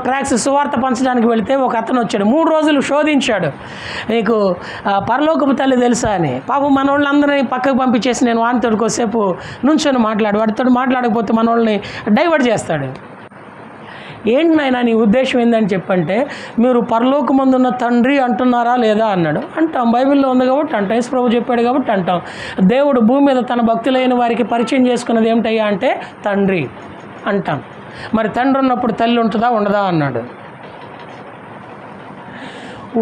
Tracks సువార్త పంచడానికి వెళితే ఒక అతను వచ్చాడు. 3 రోజులు శోధించాడు, నీకు పరలోకపు తల్లి తెలుసా అని. పాపం మన వాళ్ళందరినీ పక్కకు పంపించేసి నేను వానితో కొద్దిసేపు నుంచొని వాడితో మాట్లాడకపోతే మన వాళ్ళని డైవర్ట్ చేస్తాడు. ఏంటి నాయనా నీ ఉద్దేశం ఏందని చెప్పంటే, మీరు పరలోకమందున్న తండ్రి అంటున్నారా లేదా అన్నాడు. అంటాం, బైబిల్లో ఉంది కాబట్టి అంటాం, యేసు ప్రభువు చెప్పాడు కాబట్టి అంటాం. దేవుడు భూమి మీద తన భక్తులైన వారికి పరిచయం చేసుకున్నది ఏమిటయ్యా అంటే తండ్రి అంటాం. మరి తండ్రి ఉన్నప్పుడు తల్లి ఉంటుందా ఉండదా అన్నాడు.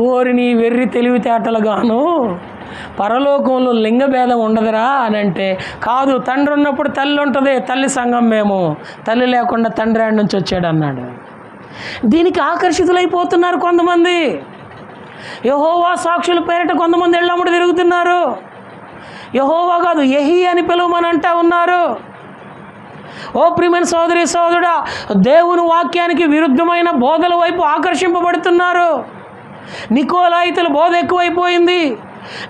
ఓరిని వెర్రి తెలివితేటలుగాను, పరలోకంలో లింగభేదం ఉండదురా అని అంటే, కాదు తండ్రి ఉన్నప్పుడు తల్లి ఉంటుంది, తల్లి సంఘం మేము, తల్లి లేకుండా తండ్రి ఆడి నుంచి వచ్చాడు అన్నాడు. దీనికి ఆకర్షితులైపోతున్నారు కొంతమంది. యెహోవా సాక్షుల పేరిట కొంతమంది ఎళ్ళమ్మడి తిరుగుతున్నారు. యెహోవా కాదు యెహీ అని పిలువమని అంటా ఉన్నారు. ఓ ప్రియమైన సోదరి సోదరుడా, దేవుని వాక్యానికి విరుద్ధమైన బోధల వైపు ఆకర్షింపబడుతున్నారు. నికోలాయితుల బోధ ఎక్కువైపోయింది.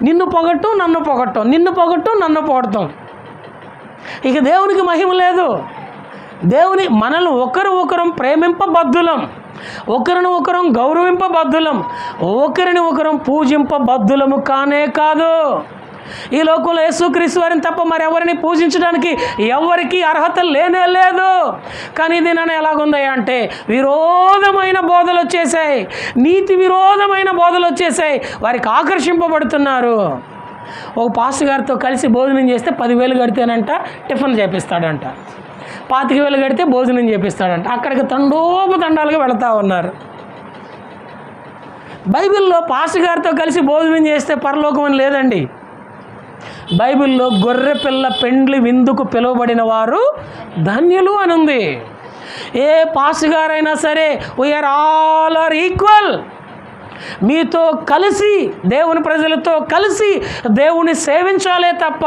నిన్ను పొగట్టు నన్ను పొగట్టం, నిన్ను పొగట్టు నన్ను పొగడతాం. ఇక దేవునికి మహిమ లేదు. మనల్ని ఒకరం ప్రేమింపబద్ధులం, ఒకరిని ఒకరం గౌరవింపబద్ధులం, ఒకరిని ఒకరం పూజింపబద్ధులము కానే కాదు. ఈ లోకంలో యేసుక్రీస్తు వారిని తప్ప మరెవరిని పూజించడానికి ఎవరికి అర్హత లేనే లేదు. కానీ దీనిని ఎలాగుందయ్యా అంటే విరోధమైన బోధలు వచ్చేసాయి, నీతి విరోధమైన బోధలు వచ్చేసాయి. వారికి ఆకర్షింపబడుతున్నారు. ఒక పాస్టర్ గారితో కలిసి భోజనం చేస్తే 10,000 కడితేనంట టిఫిన్ చేపిస్తాడంట, 25,000 కడితే భోజనం చేపిస్తాడంట. అక్కడికి తండోపతండాలుగా వెళుతూ ఉన్నారు. బైబిల్లో పాస్టర్ గారితో కలిసి భోజనం చేస్తే పరలోకం అని లేదండి. బైబిల్లో గొర్రె పిల్ల పెండ్లి విందుకు పిలువబడిన వారు ధన్యులు అని ఉంది. ఏ పాస్టర్ గారైనా సరే వీఆర్ ఆల్ ఆర్ ఈక్వల్. మీతో కలిసి దేవుని ప్రజలతో కలిసి దేవుని సేవించాలే తప్ప,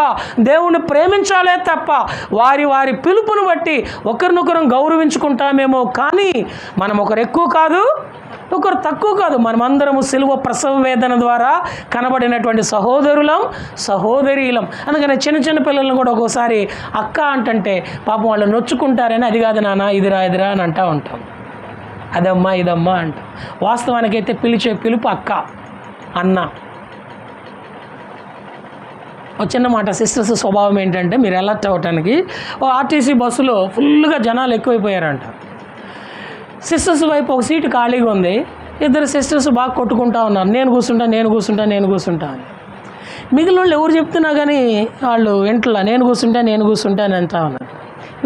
దేవుని ప్రేమించాలే తప్ప, వారి పిలుపును బట్టి ఒకరినొకరం గౌరవించుకుంటామేమో కానీ మనం ఒకరు ఎక్కువ కాదు, ఒకరు తక్కువ కాదు. మనమందరము సిలువ ప్రసవ వేదన ద్వారా కనబడినటువంటి సహోదరులం సహోదరీలం. అందుకని చిన్న పిల్లలను కూడా ఒక్కోసారి అక్క అంటే పాపం వాళ్ళు నొచ్చుకుంటారని, అది కాదు నాన్న ఇదిరా అని అంటూ ఉంటాం, అదమ్మా ఇదమ్మా అంటాం. వాస్తవానికైతే పిలిచే పిలుపు అక్క అన్న. ఒక చిన్న మాట, సిస్టర్స్ స్వభావం ఏంటంటే మీరు అలర్ట్ అవ్వటానికి, ఆర్టీసీ బస్సులో ఫుల్గా జనాలు ఎక్కువైపోయారంట. సిస్టర్స్ వైపు ఒక సీటు ఖాళీగా ఉంది. 2 సిస్టర్స్ బాగా కొట్టుకుంటా ఉన్నారు, నేను కూర్చుంటా అని. మిగిలిన వాళ్ళు ఎవరు చెప్తున్నా కానీ వాళ్ళు ఇంట్లో నేను కూర్చుంటా అని అంటా ఉన్నారు.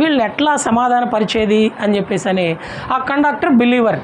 వీళ్ళు ఎట్లా సమాధాన పరిచేది అని చెప్పేసి అని ఆ కండక్టర్ బిలీవర్,